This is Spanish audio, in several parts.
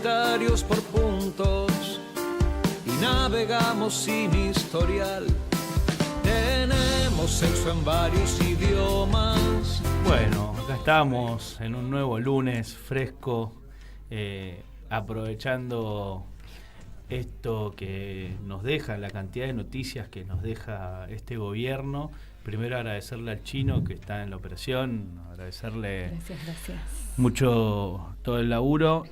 solitarios por puntos y navegamos sin historial. Tenemos sexo en varios idiomas. Bueno, acá estamos en un nuevo lunes fresco, aprovechando esto que nos deja, la cantidad de noticias que nos deja este gobierno. Primero agradecerle al Chino que está en la operación, agradecerle gracias. mucho todo el laburo,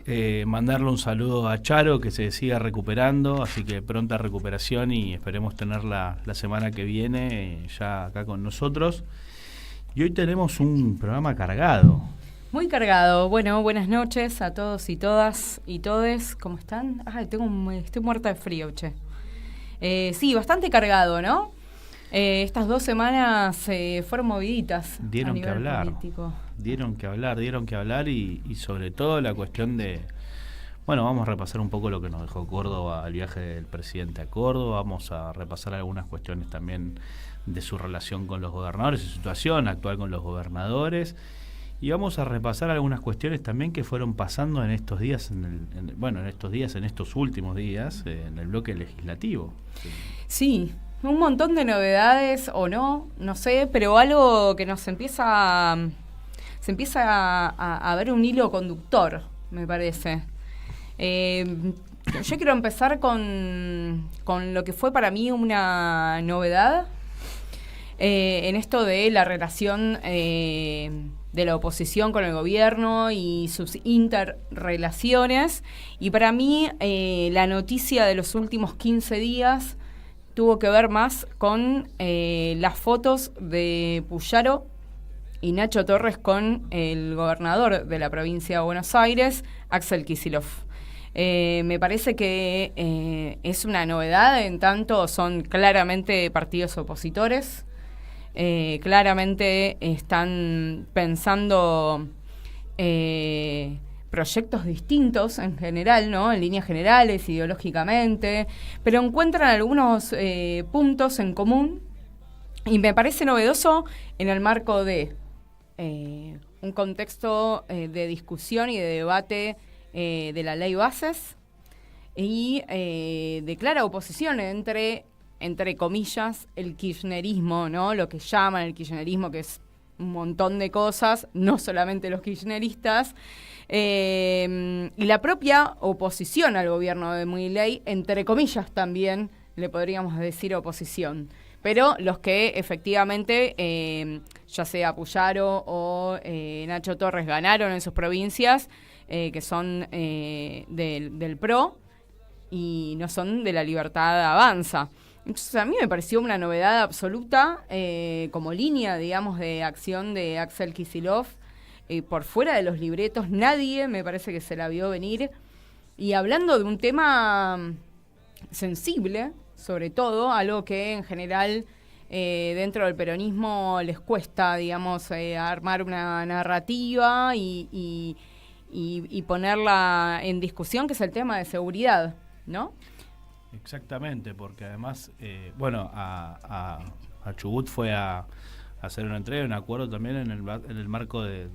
mandarle un saludo a Charo que se siga recuperando, así que pronta recuperación y esperemos tenerla la semana que viene ya acá con nosotros. Y hoy tenemos un programa cargado. Muy cargado. Bueno, buenas noches a todos y todas y todes. ¿Cómo están? Ay, estoy muerta de frío, che. Sí, bastante cargado, ¿no? Estas 2 semanas fueron moviditas. Dieron a nivel que hablar. político. Dieron que hablar y sobre todo la cuestión de... Bueno, vamos a repasar un poco lo que nos dejó Córdoba, el viaje del presidente a Córdoba. Vamos a repasar algunas cuestiones también de su relación con los gobernadores, su situación actual con los gobernadores. Y vamos a repasar algunas cuestiones también que fueron pasando en estos días, en estos últimos días, en el bloque legislativo. Sí, un montón de novedades o no sé, pero algo que se empieza a ver un hilo conductor, me parece. Yo quiero empezar con lo que fue para mí una novedad en esto de la relación de la oposición con el gobierno y sus interrelaciones. Y para mí la noticia de los últimos 15 días tuvo que ver más con las fotos de Puyaro y Nacho Torres con el gobernador de la provincia de Buenos Aires, Axel Kicillof. Me parece que es una novedad, en tanto son claramente partidos opositores. Claramente están pensando proyectos distintos en general, ¿no? En líneas generales, ideológicamente, pero encuentran algunos puntos en común y me parece novedoso en el marco de un contexto de discusión y de debate de la ley bases y de clara oposición entre comillas, el kirchnerismo, ¿no? Lo que llaman el kirchnerismo, que es un montón de cosas, no solamente los kirchneristas, y la propia oposición al gobierno de Milei, entre comillas también, le podríamos decir oposición. Pero los que efectivamente, ya sea Puyaro o Nacho Torres, ganaron en sus provincias, que son del PRO, y no son de la Libertad Avanza. Entonces a mí me pareció una novedad absoluta como línea, digamos, de acción de Axel Kicillof. Por fuera de los libretos, nadie me parece que se la vio venir. Y hablando de un tema sensible, sobre todo, algo que en general dentro del peronismo les cuesta, digamos, armar una narrativa y ponerla en discusión, que es el tema de seguridad, ¿no? Exactamente, porque además, a Chubut fue a hacer una entrega, un acuerdo también en el marco de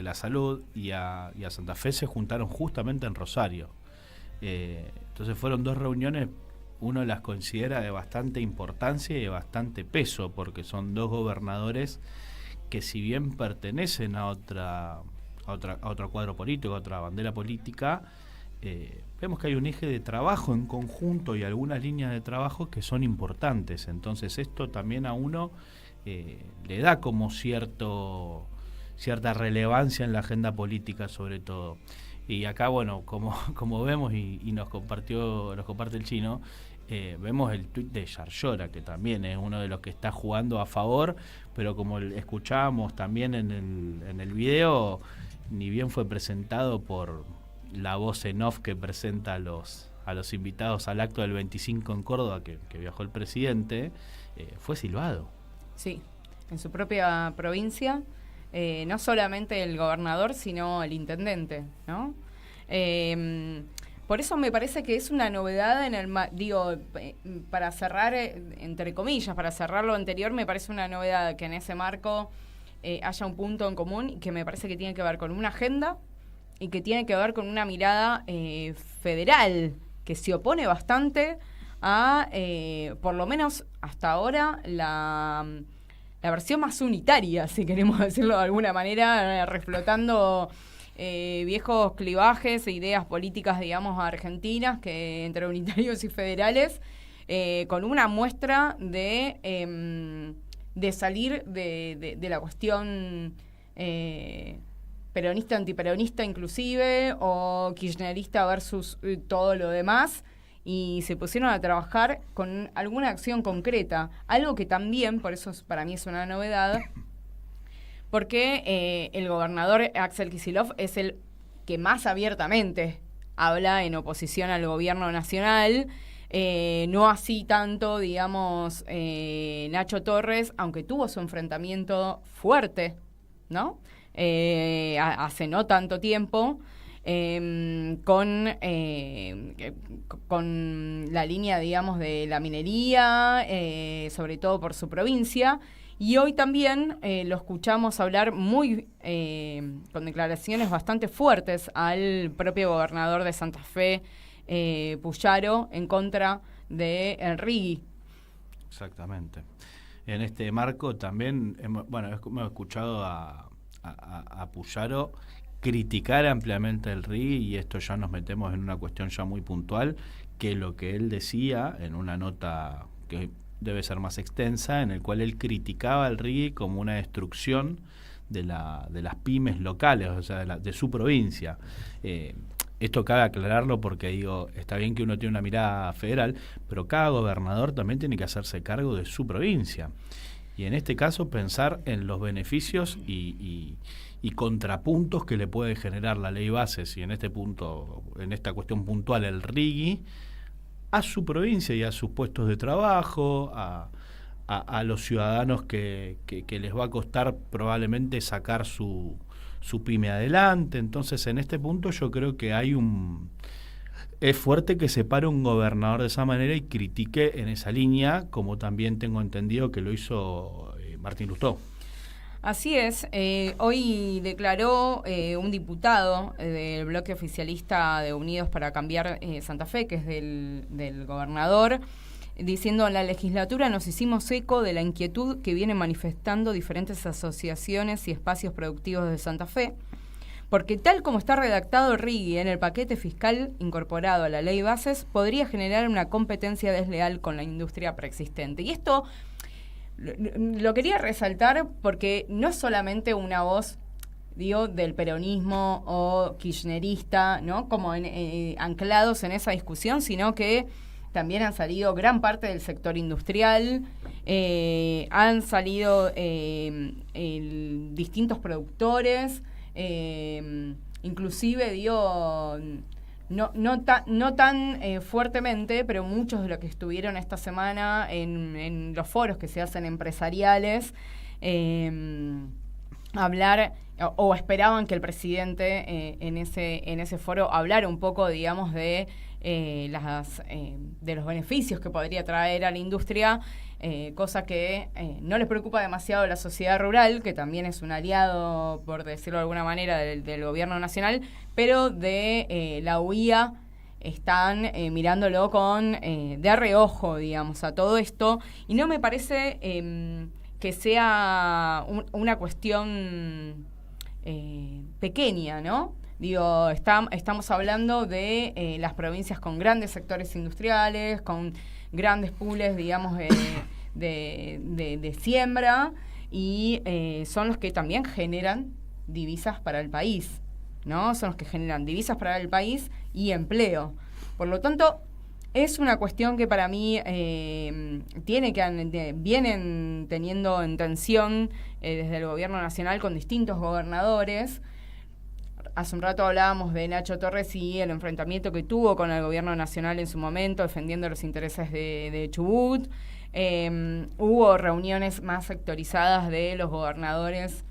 la salud, y a Santa Fe se juntaron justamente en Rosario. Entonces fueron 2 reuniones, uno las considera de bastante importancia y de bastante peso, porque son 2 gobernadores que, si bien pertenecen a otro cuadro político, a otra bandera política, vemos que hay un eje de trabajo en conjunto y algunas líneas de trabajo que son importantes. Entonces esto también a uno le da como cierta relevancia en la agenda política, sobre todo. Y acá, bueno, como vemos y nos comparte el Chino, vemos el tuit de Yarlora, que también es uno de los que está jugando a favor, pero como escuchábamos también en el video, ni bien fue presentado por la voz en off que presenta a los invitados al acto del 25 en Córdoba, que viajó el presidente, fue silbado. Sí, en su propia provincia, no solamente el gobernador, sino el intendente, ¿no? Por eso me parece que es una novedad para cerrar, entre comillas, para cerrar lo anterior, me parece una novedad que en ese marco haya un punto en común y que me parece que tiene que ver con una agenda y que tiene que ver con una mirada federal, que se opone bastante a, por lo menos hasta ahora, la versión más unitaria, si queremos decirlo de alguna manera, reflotando viejos clivajes e ideas políticas, digamos, argentinas, que entre unitarios y federales, con una muestra de salir de la cuestión peronista, antiperonista inclusive, o kirchnerista versus todo lo demás, y se pusieron a trabajar con alguna acción concreta, algo que también, por eso para mí es una novedad, porque el gobernador Axel Kicillof es el que más abiertamente habla en oposición al gobierno nacional, no así tanto, digamos, Nacho Torres, aunque tuvo su enfrentamiento fuerte, ¿no? Hace no tanto tiempo, con la línea, digamos, de la minería, sobre todo por su provincia. Y hoy también lo escuchamos hablar con declaraciones bastante fuertes al propio gobernador de Santa Fe, Puyaro, en contra de Enrique. Exactamente. En este marco también hemos escuchado a Puyaro criticar ampliamente el RIGI, y esto ya nos metemos en una cuestión ya muy puntual, que lo que él decía en una nota que debe ser más extensa, en el cual él criticaba al RIGI como una destrucción de las pymes locales, o sea, de su provincia. Esto cabe aclararlo porque digo, está bien que uno tiene una mirada federal, pero cada gobernador también tiene que hacerse cargo de su provincia. Y en este caso pensar en los beneficios y contrapuntos que le puede generar la ley bases, y en este punto, en esta cuestión puntual, el RIGI, a su provincia y a sus puestos de trabajo, a los ciudadanos que les va a costar probablemente sacar su pyme adelante. Entonces, en este punto yo creo que es fuerte que se pare un gobernador de esa manera y critique en esa línea, como también tengo entendido que lo hizo Martín Lustó. Así es. Hoy declaró un diputado del bloque oficialista de Unidos para Cambiar Santa Fe, que es del gobernador, diciendo: en la legislatura nos hicimos eco de la inquietud que vienen manifestando diferentes asociaciones y espacios productivos de Santa Fe, porque tal como está redactado el RIGI en el paquete fiscal incorporado a la ley bases, podría generar una competencia desleal con la industria preexistente. Y esto lo quería resaltar porque no es solamente una voz, digo, del peronismo o kirchnerista, ¿no?, como anclados en esa discusión, sino que también han salido gran parte del sector industrial, han salido distintos productores, inclusive, digo, no tan fuertemente, pero muchos de los que estuvieron esta semana en los foros que se hacen empresariales, hablar o esperaban que el presidente en ese foro hablara un poco, digamos, de los beneficios que podría traer a la industria, cosa que no les preocupa demasiado a la sociedad rural, que también es un aliado, por decirlo de alguna manera, del gobierno nacional, pero de la UIA están mirándolo de reojo, digamos, a todo esto, y no me parece que sea una cuestión pequeña, ¿no? Digo, estamos hablando de las provincias con grandes sectores industriales, con grandes pools, digamos, de siembra, y son los que también generan divisas para el país, ¿no? Son los que generan divisas para el país y empleo. Por lo tanto, es una cuestión que para mí vienen teniendo en tensión desde el gobierno nacional con distintos gobernadores. Hace un rato hablábamos de Nacho Torres y el enfrentamiento que tuvo con el gobierno nacional en su momento, defendiendo los intereses de Chubut. Hubo reuniones más sectorizadas de los gobernadores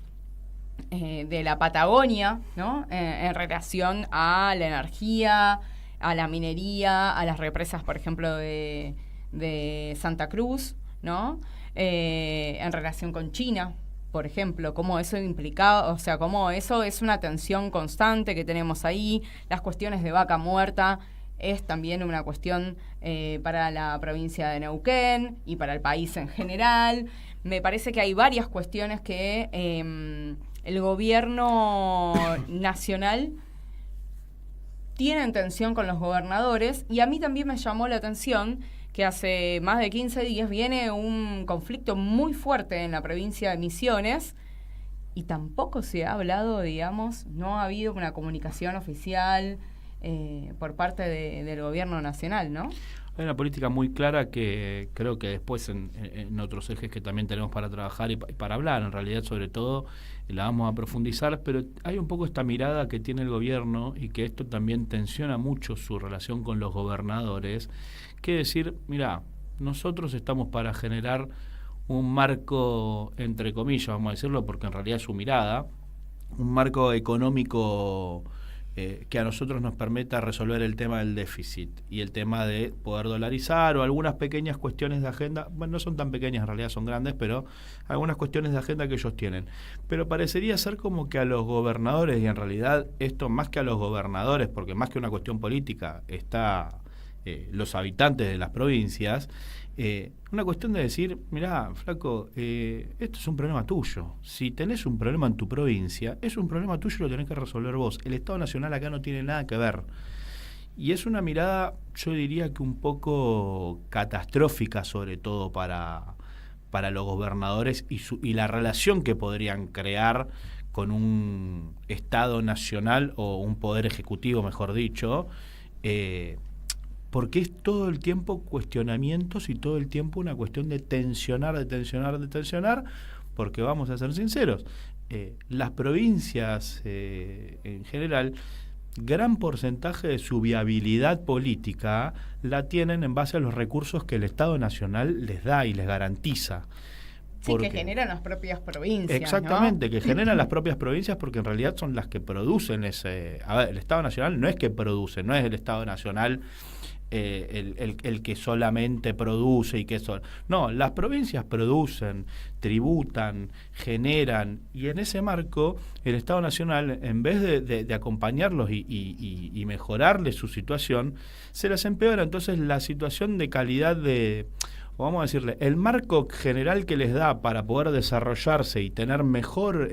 de la Patagonia, ¿no?, en relación a la energía, a la minería, a las represas, por ejemplo, de Santa Cruz, ¿no?, en relación con China, por ejemplo, cómo eso implicaba, o sea, cómo eso es una tensión constante que tenemos ahí, las cuestiones de vaca muerta es también una cuestión para la provincia de Neuquén y para el país en general. Me parece que hay varias cuestiones que el gobierno nacional tiene en tensión con los gobernadores, y a mí también me llamó la atención que hace más de 15 días viene un conflicto muy fuerte en la provincia de Misiones y tampoco se ha hablado, digamos, no ha habido una comunicación oficial por parte del gobierno nacional, ¿no? Hay una política muy clara que creo que después en otros ejes que también tenemos para trabajar y para hablar, en realidad sobre todo, la vamos a profundizar, pero hay un poco esta mirada que tiene el gobierno y que esto también tensiona mucho su relación con los gobernadores, que decir, mira, nosotros estamos para generar un marco, entre comillas, vamos a decirlo, porque en realidad es su mirada, un marco económico que a nosotros nos permita resolver el tema del déficit y el tema de poder dolarizar o algunas pequeñas cuestiones de agenda, bueno, no son tan pequeñas, en realidad son grandes, pero algunas cuestiones de agenda que ellos tienen. Pero parecería ser como que a los gobernadores, y en realidad esto más que a los gobernadores, porque más que una cuestión política, está los habitantes de las provincias, una cuestión de decir, mirá, flaco, esto es un problema tuyo. Si tenés un problema en tu provincia, es un problema tuyo y lo tenés que resolver vos. El Estado Nacional acá no tiene nada que ver. Y es una mirada, yo diría que un poco catastrófica, sobre todo para los gobernadores y la relación que podrían crear con un Estado Nacional o un Poder Ejecutivo, mejor dicho, porque es todo el tiempo cuestionamientos y todo el tiempo una cuestión de tensionar, porque vamos a ser sinceros, las provincias en general, gran porcentaje de su viabilidad política la tienen en base a los recursos que el Estado Nacional les da y les garantiza. Sí, que generan las propias provincias. Exactamente, ¿no? Que generan las propias provincias porque en realidad son las que producen ese... A ver, el Estado Nacional no es que produce, no es el Estado Nacional el que solamente produce y que eso... No, las provincias producen, tributan, generan, y en ese marco el Estado Nacional, en vez de acompañarlos y mejorarles su situación, se les empeora. Entonces la situación de calidad de... o vamos a decirle, el marco general que les da para poder desarrollarse y tener mejor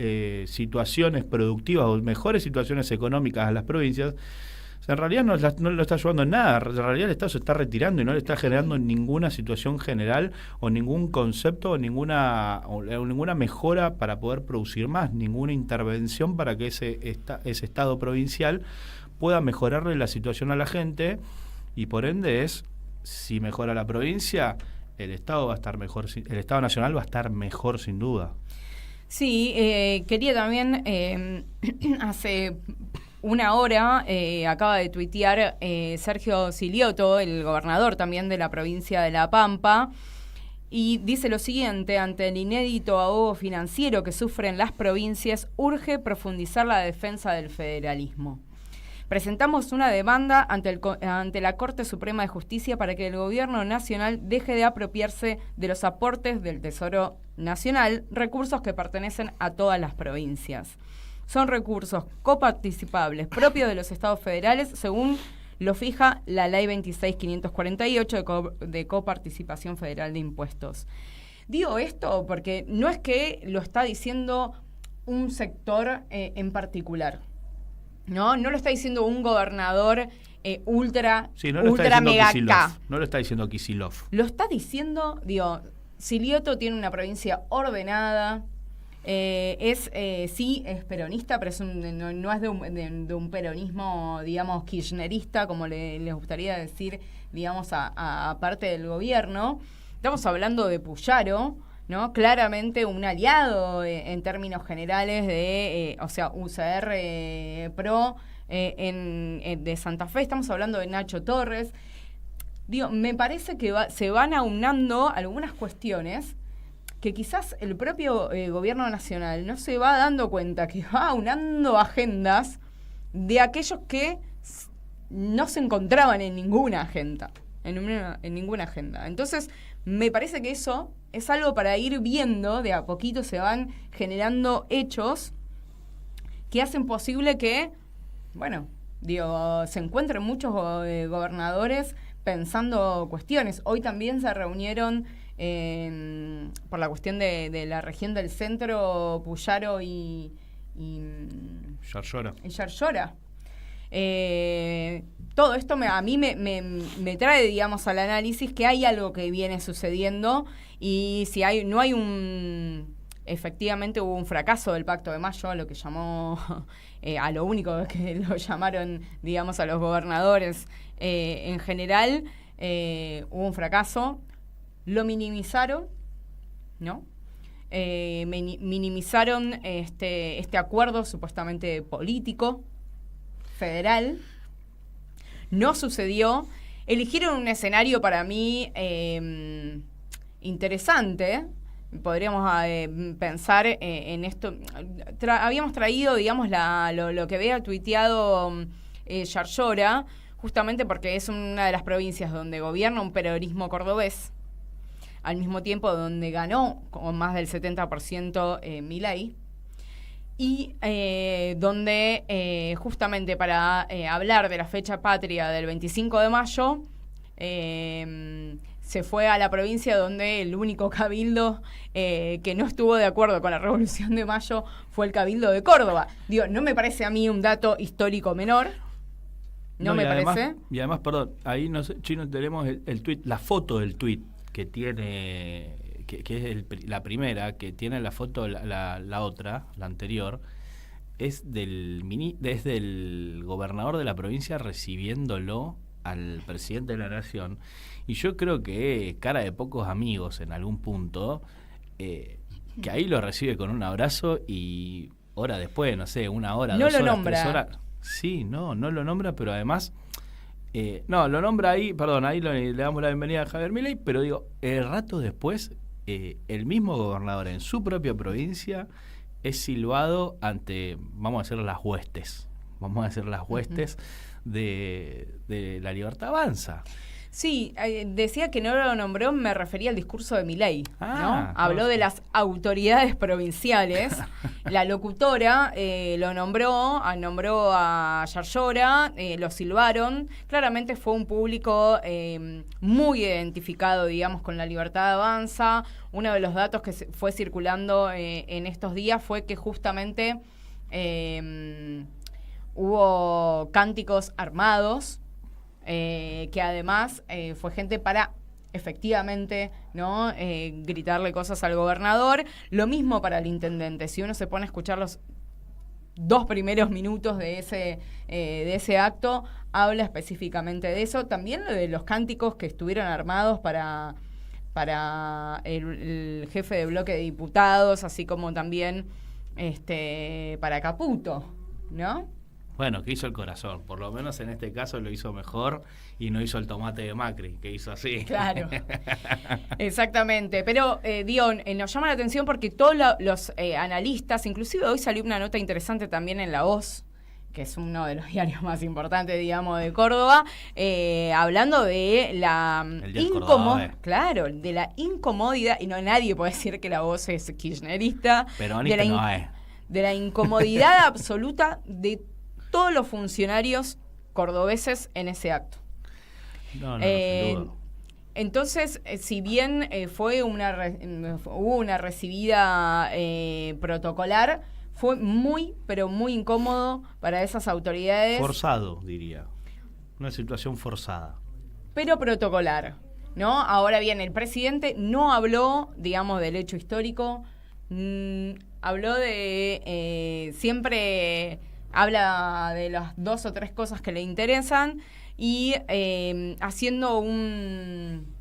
situaciones productivas o mejores situaciones económicas a las provincias, en realidad no lo está ayudando en nada. En realidad el Estado se está retirando y no le está generando ninguna situación general o ningún concepto o ninguna mejora para poder producir más, ninguna intervención para que ese Estado provincial pueda mejorarle la situación a la gente, y por ende si mejora la provincia, el Estado va a estar mejor, el Estado Nacional va a estar mejor sin duda. Sí, quería también hace una hora acaba de tuitear Sergio Silioto, el gobernador también de la provincia de La Pampa, y dice lo siguiente: ante el inédito ahogo financiero que sufren las provincias, urge profundizar la defensa del federalismo. Presentamos una demanda ante la Corte Suprema de Justicia para que el gobierno nacional deje de apropiarse de los aportes del Tesoro Nacional, recursos que pertenecen a todas las provincias. Son recursos coparticipables propios de los estados federales, según lo fija la Ley 26.548 de coparticipación federal de impuestos. Digo esto porque no es que lo está diciendo un sector en particular. No lo está diciendo un gobernador ultra mega K. No lo está diciendo Kicillof. Lo está diciendo, Silioto tiene una provincia ordenada, sí es peronista, pero no es de un peronismo, digamos, kirchnerista, como les gustaría decir, digamos, a parte del gobierno. Estamos hablando de Puyaro, ¿no? Claramente un aliado en términos generales de, UCR Pro de Santa Fe. Estamos hablando de Nacho Torres. Me parece que se van aunando algunas cuestiones que quizás el propio gobierno nacional no se va dando cuenta, que va aunando agendas de aquellos que no se encontraban en ninguna agenda. en ninguna agenda. Entonces, me parece que eso es algo para ir viendo, de a poquito se van generando hechos que hacen posible que, bueno, se encuentren muchos gobernadores pensando cuestiones. Hoy también se reunieron por la cuestión de la región del centro, Puyaro y Yarlora. Todo esto a mí me trae, digamos, al análisis que hay algo que viene sucediendo y si efectivamente hubo un fracaso del Pacto de Mayo, a lo que llamó, a lo único que lo llamaron, digamos, a los gobernadores en general, hubo un fracaso, lo minimizaron, ¿no? Minimizaron este acuerdo supuestamente político, federal, no sucedió, eligieron un escenario para mí interesante. Podríamos pensar en esto. Habíamos traído, digamos, lo que había tuiteado Yarlora, justamente porque es una de las provincias donde gobierna un peronismo cordobés, al mismo tiempo donde ganó con más del 70% Milei, y donde justamente para hablar de la fecha patria del 25 de mayo, se fue a la provincia donde el único cabildo que no estuvo de acuerdo con la Revolución de Mayo fue el Cabildo de Córdoba. Digo, no me parece a mí un dato histórico menor. No me parece. Y además, perdón, ahí no sé, Chino, tenemos el tweet, la foto del tweet que tiene, que es la primera, que tiene la foto, la otra, la anterior, es del gobernador de la provincia recibiéndolo al presidente de la nación. Y yo creo que cara de pocos amigos en algún punto, que ahí lo recibe con un abrazo y hora después, no sé, 1 hora, no 2 horas, lo nombra. 3 horas. Sí, no lo nombra, pero además, no, lo nombra ahí, perdón, ahí le damos la bienvenida a Javier Milei, pero digo, rato después, el mismo gobernador en su propia provincia es silbado ante, vamos a decir, las huestes de La Libertad Avanza. Sí, decía que no lo nombró, me refería al discurso de Milei, ¿no? Habló de las autoridades provinciales. La locutora nombró a Yarlora, lo silbaron. Claramente fue un público muy identificado, digamos, con La Libertad Avanza. Uno de los datos que fue circulando en estos días fue que justamente hubo cánticos armados, que además fue gente para efectivamente, ¿no?, gritarle cosas al gobernador. Lo mismo para el intendente. Si uno se pone a escuchar los 2 primeros minutos de ese acto, habla específicamente de eso. También lo de los cánticos que estuvieron armados para el jefe de bloque de diputados, así como también para Caputo, ¿no? Bueno, que hizo el corazón, por lo menos en este caso lo hizo mejor y no hizo el tomate de Macri, que hizo así. Claro, exactamente. Pero, nos llama la atención porque todos los analistas, inclusive hoy salió una nota interesante también en La Voz, que es uno de los diarios más importantes, digamos, de Córdoba, hablando de la de la incomodidad, y no nadie puede decir que La Voz es kirchnerista, peronista no es. De la incomodidad absoluta de todos los funcionarios cordobeses en ese acto. No, sin duda. Entonces, si bien hubo una recibida protocolar, fue muy, pero muy incómodo para esas autoridades. Forzado, diría. Una situación forzada. Pero protocolar, ¿no? Ahora bien, el presidente no habló, digamos, del hecho histórico. Habló siempre habla de las 2 o 3 cosas que le interesan y haciendo un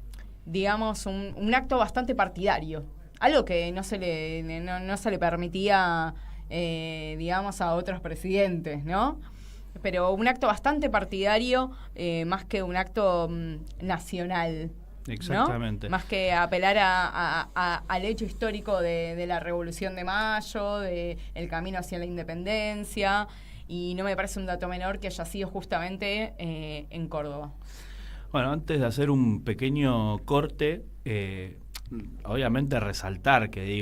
acto bastante partidario, algo que no se le permitía, digamos, a otros presidentes, ¿no? Pero un acto bastante partidario, más que un acto nacional. Exactamente. ¿No? Más que apelar al hecho histórico de la Revolución de Mayo, de el camino hacia la independencia, y no me parece un dato menor que haya sido justamente en Córdoba. Bueno, antes de hacer un pequeño corte, obviamente resaltar que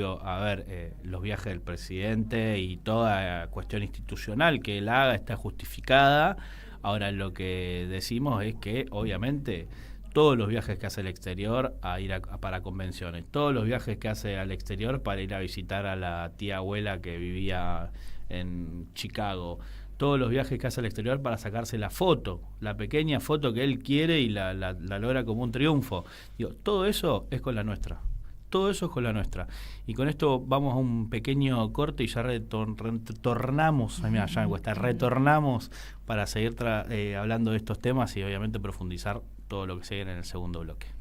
los viajes del presidente y toda cuestión institucional que él haga está justificada. Ahora lo que decimos es que obviamente todos los viajes que hace al exterior para convenciones, todos los viajes que hace al exterior para ir a visitar a la tía abuela que vivía en Chicago, todos los viajes que hace al exterior para sacarse la foto, la pequeña foto que él quiere y la logra como un triunfo. Todo eso es con la nuestra. Todo eso es con la nuestra. Y con esto vamos a un pequeño corte y ya retornamos, ya me cuesta, retornamos para seguir hablando de estos temas y obviamente profundizar todo lo que se viene en el segundo bloque.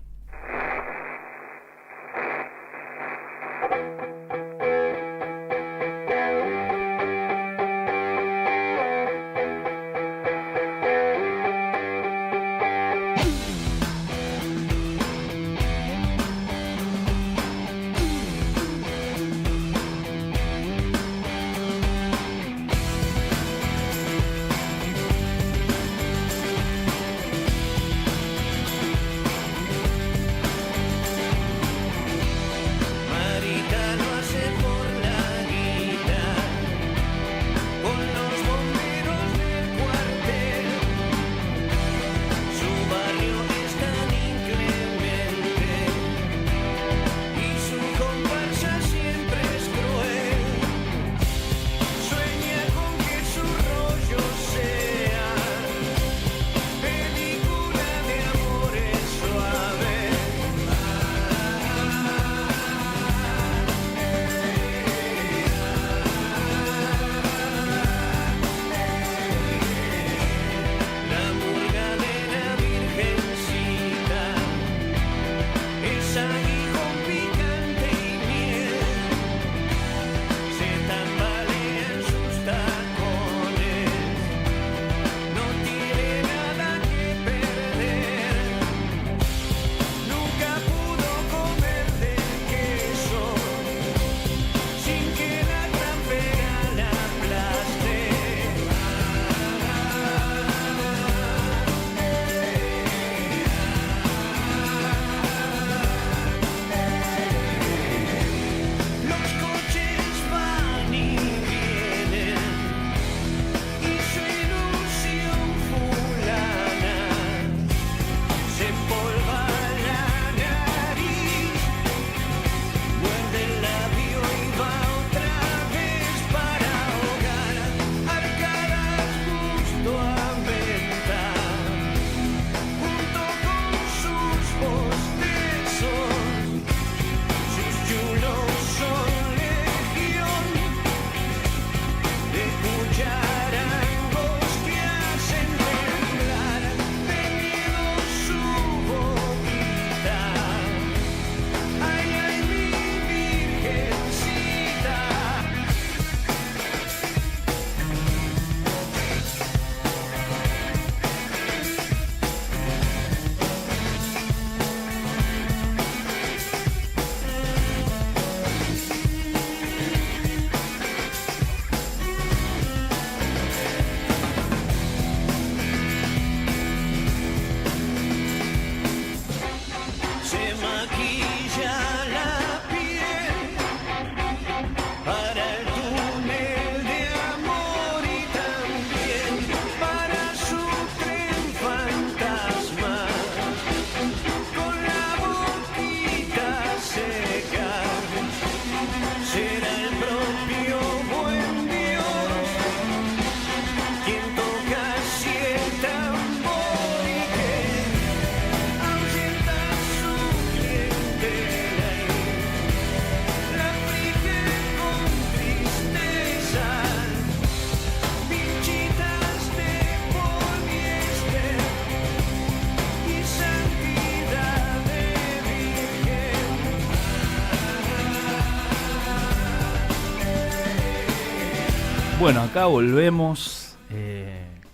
Bueno, acá volvemos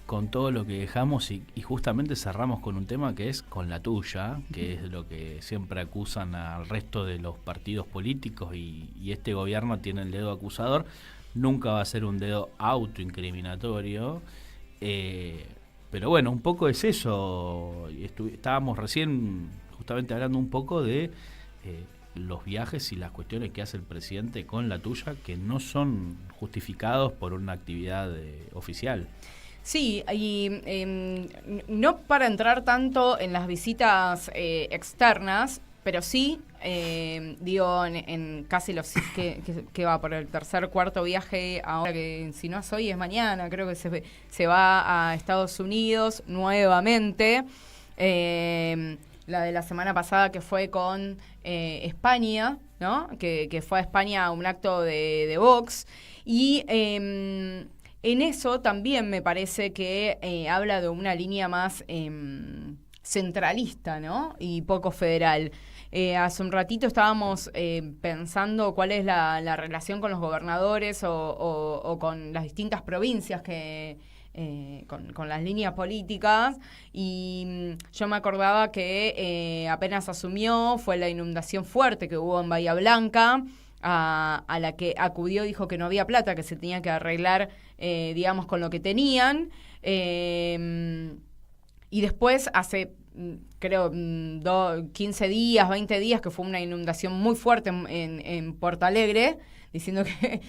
con todo lo que dejamos y justamente cerramos con un tema que es con la tuya, que es lo que siempre acusan al resto de los partidos políticos y este gobierno tiene el dedo acusador. Nunca va a ser un dedo autoincriminatorio, pero bueno, un poco es eso, estábamos recién justamente hablando un poco de los viajes y las cuestiones que hace el presidente con la tuya, que no son justificados por una actividad oficial. Sí, y no para entrar tanto en las visitas externas, pero sí, digo, en casi los que va por el tercer, cuarto viaje, ahora que si no es hoy es mañana, creo que se va a Estados Unidos nuevamente. La de la semana pasada que fue con España, ¿no? Que fue a España a un acto de Vox. Y en eso también me parece que habla de una línea más centralista, ¿no? Y poco federal. Hace un ratito estábamos pensando cuál es la relación con los gobernadores o con las distintas provincias que con las líneas políticas, y yo me acordaba que apenas asumió fue la inundación fuerte que hubo en Bahía Blanca, a la que acudió, dijo que no había plata, que se tenía que arreglar, digamos, con lo que tenían, y después hace, creo, 15 días, 20 días, que fue una inundación muy fuerte en Porto Alegre, diciendo que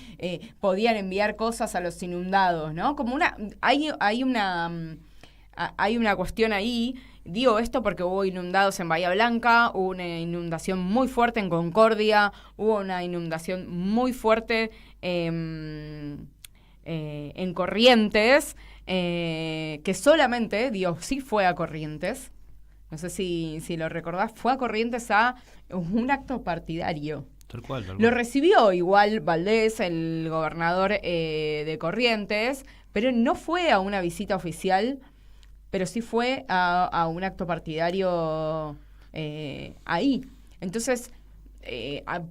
podían enviar cosas a los inundados, ¿no? Como hay una cuestión ahí. Digo esto porque hubo inundados en Bahía Blanca, hubo una inundación muy fuerte en Concordia, hubo una inundación muy fuerte en Corrientes, que solamente, digo, sí fue a Corrientes, no sé si lo recordás, fue a Corrientes a un acto partidario. Tal cual. Lo recibió igual Valdés, el gobernador de Corrientes, pero no fue a una visita oficial, pero sí fue a un acto partidario ahí. Entonces,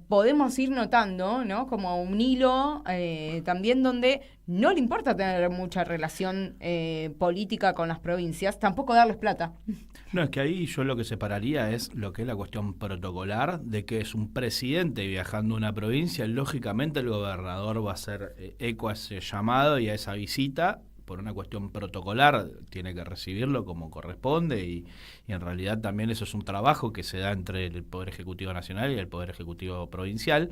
podemos ir notando, ¿no? Como un hilo también donde no le importa tener mucha relación política con las provincias, tampoco darles plata. No, es que ahí yo lo que separaría es lo que es la cuestión protocolar, de que es un presidente viajando a una provincia, lógicamente el gobernador va a hacer eco a ese llamado y a esa visita, por una cuestión protocolar, tiene que recibirlo como corresponde, y en realidad también eso es un trabajo que se da entre el Poder Ejecutivo Nacional y el Poder Ejecutivo Provincial.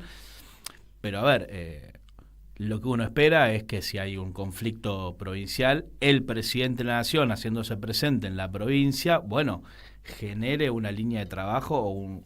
Pero a ver, lo que uno espera es que si hay un conflicto provincial, el presidente de la Nación, haciéndose presente en la provincia, bueno, genere una línea de trabajo o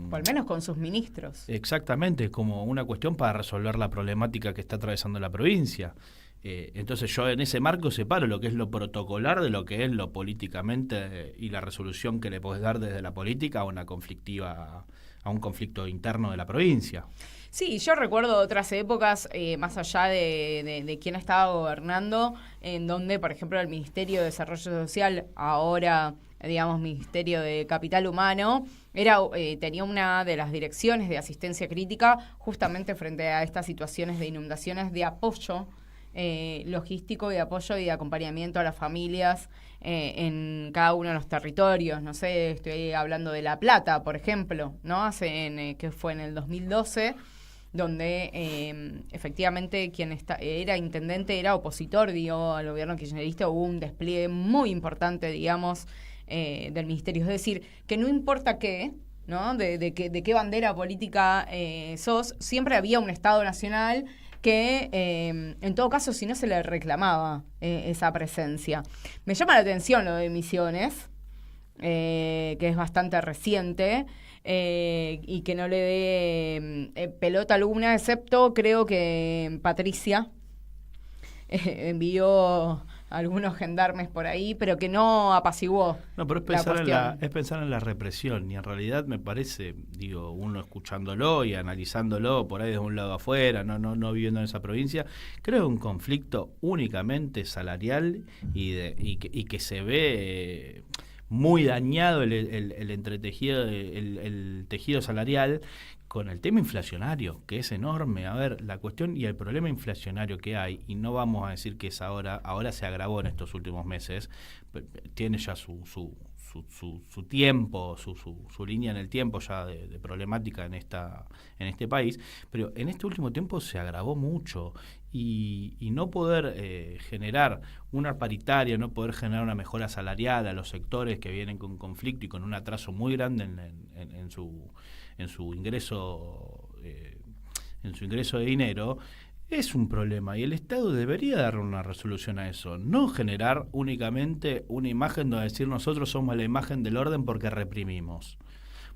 por lo menos con sus ministros. Exactamente, como una cuestión para resolver la problemática que está atravesando la provincia. Entonces yo en ese marco separo lo que es lo protocolar de lo que es lo políticamente y la resolución que le podés dar desde la política a una conflictiva, a un conflicto interno de la provincia. Sí, yo recuerdo otras épocas, más allá de quién estaba gobernando, en donde, por ejemplo, el Ministerio de Desarrollo Social, ahora, digamos, Ministerio de Capital Humano, tenía una de las direcciones de asistencia crítica justamente frente a estas situaciones de inundaciones, de apoyo logístico, de apoyo y de acompañamiento a las familias en cada uno de los territorios. No sé, estoy hablando de La Plata, por ejemplo, ¿no? Que fue en el 2012, donde efectivamente quien era intendente era opositor, digo, al gobierno kirchnerista. Hubo un despliegue muy importante, digamos, del ministerio. Es decir, que no importa qué, ¿no? de qué bandera política sos, siempre había un Estado nacional que, en todo caso, si no se le reclamaba esa presencia. Me llama la atención lo de Misiones, que es bastante reciente, y que no le dé pelota alguna, excepto creo que Patricia envió algunos gendarmes por ahí, pero que no apaciguó. No, pero es pensar en la represión, y en realidad me parece, digo, uno escuchándolo y analizándolo por ahí de un lado afuera, no viviendo en esa provincia, creo que un conflicto únicamente salarial y que se ve muy dañado el entretejido, el tejido salarial con el tema inflacionario, que es enorme. A ver, la cuestión y el problema inflacionario que hay, y no vamos a decir que es ahora se agravó en estos últimos meses, tiene ya su su tiempo, su línea en el tiempo ya de problemática en este país, pero en este último tiempo se agravó mucho y no poder generar una paritaria, no poder generar una mejora salarial a los sectores que vienen con conflicto y con un atraso muy grande en su ingreso de dinero, es un problema y el Estado debería dar una resolución a eso, no generar únicamente una imagen donde decir nosotros somos la imagen del orden porque reprimimos.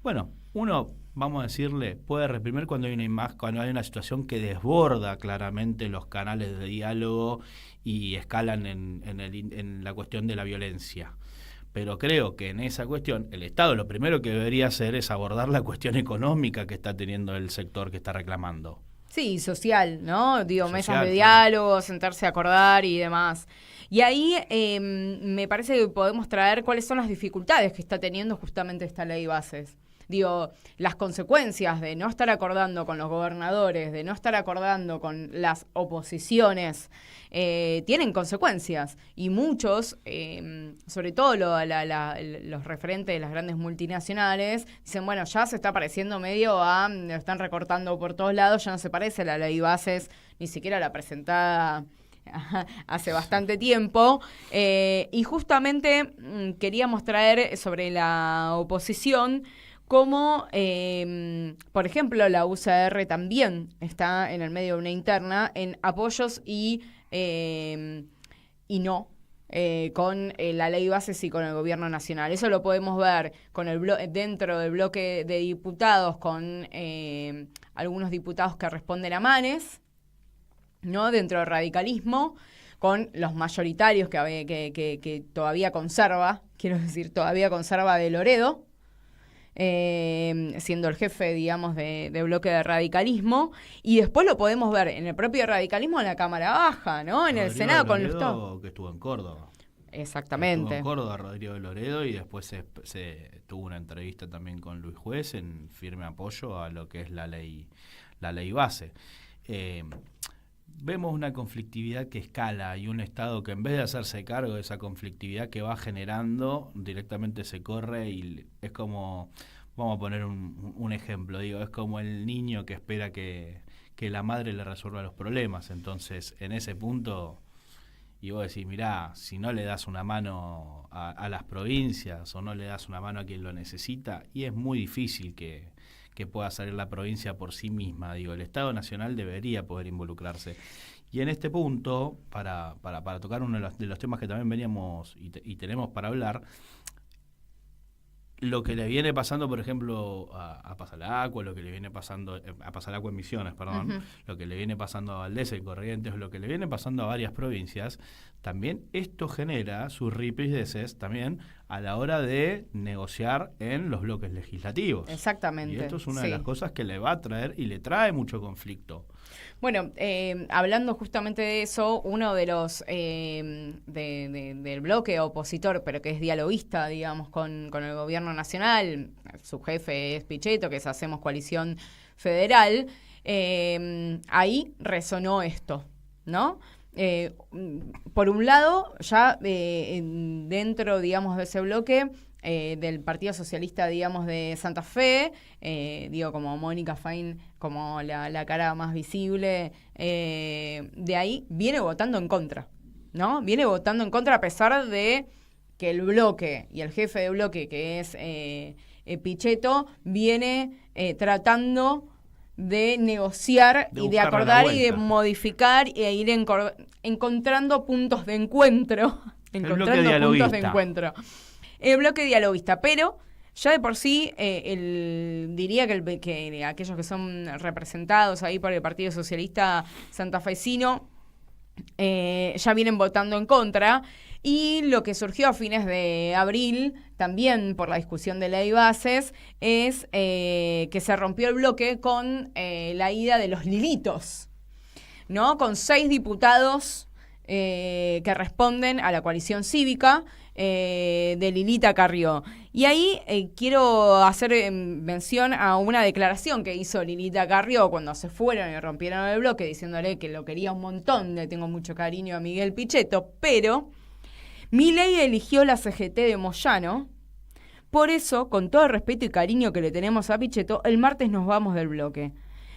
Bueno, uno, vamos a decirle, puede reprimir cuando hay una situación que desborda claramente los canales de diálogo y escalan en la cuestión de la violencia. Pero creo que en esa cuestión el Estado lo primero que debería hacer es abordar la cuestión económica que está teniendo el sector que está reclamando. Sí, social, ¿no? Digo, Social, mesas de claro. diálogo, sentarse a acordar y demás. Y ahí me parece que podemos traer cuáles son las dificultades que está teniendo justamente esta ley bases. Digo, las consecuencias de no estar acordando con los gobernadores, de no estar acordando con las oposiciones, tienen consecuencias. Y muchos, sobre todo los referentes de las grandes multinacionales, dicen, bueno, ya se está pareciendo medio a, lo están recortando por todos lados, ya no se parece a la ley bases, ni siquiera la presentada hace bastante tiempo, y justamente queríamos traer sobre la oposición como, por ejemplo, la UCR también está en el medio de una interna en apoyos y no con la ley bases y con el gobierno nacional. Eso lo podemos ver con dentro del bloque de diputados, con algunos diputados que responden a Manes, ¿no? Dentro del radicalismo, con los mayoritarios que todavía conserva, todavía conserva de Loredo, siendo el jefe, digamos, de bloque de radicalismo, y después lo podemos ver en el propio radicalismo en la Cámara Baja, ¿no? En el Senado con los que estuvo en Córdoba. Exactamente. Estuvo en Córdoba Rodrigo de Loredo y después se tuvo una entrevista también con Luis Juez en firme apoyo a lo que es la ley base. Vemos una conflictividad que escala y un Estado que en vez de hacerse cargo de esa conflictividad que va generando, directamente se corre y es como, vamos a poner un ejemplo, es como el niño que espera que la madre le resuelva los problemas. Entonces, en ese punto, y vos decís, mirá, si no le das una mano a las provincias o no le das una mano a quien lo necesita, y es muy difícil que pueda salir la provincia por sí misma. El Estado Nacional debería poder involucrarse. Y en este punto, para tocar uno de los temas que también veníamos y tenemos para hablar, lo que le viene pasando, por ejemplo, a Pasalacua, lo que le viene pasando a Pasalacua en Misiones, perdón, uh-huh. Lo que le viene pasando a Valdés y Corrientes, lo que le viene pasando a varias provincias, también esto genera sus ripideces también a la hora de negociar en los bloques legislativos. Exactamente. Y esto es una de las cosas que le va a traer y le trae mucho conflicto. Bueno, hablando justamente de eso, uno de los del bloque opositor, pero que es dialoguista, digamos, con el gobierno nacional, su jefe es Pichetto, que es Hacemos Coalición Federal, ahí resonó esto, ¿no? Por un lado, ya dentro, digamos, de ese bloque, del Partido Socialista, digamos, de Santa Fe, como Mónica Fain, como la cara más visible, de ahí viene votando en contra, ¿no? Viene votando en contra a pesar de que el bloque y el jefe de bloque, que es Pichetto, viene tratando de negociar y de acordar y de modificar e ir encontrando puntos de encuentro. El bloque dialoguista, pero ya de por sí, diría que aquellos que son representados ahí por el Partido Socialista santafesino ya vienen votando en contra, y lo que surgió a fines de abril, también por la discusión de ley bases, es que se rompió el bloque con la ida de los Lilitos, ¿no? Con 6 diputados que responden a la coalición cívica, de Lilita Carrió. Y ahí quiero hacer mención a una declaración que hizo Lilita Carrió cuando se fueron y rompieron el bloque, diciéndole que lo quería un montón, le tengo mucho cariño a Miguel Pichetto, pero Milei eligió la CGT de Moyano, Por eso, con todo el respeto y cariño que le tenemos a Pichetto, el martes nos vamos del bloque.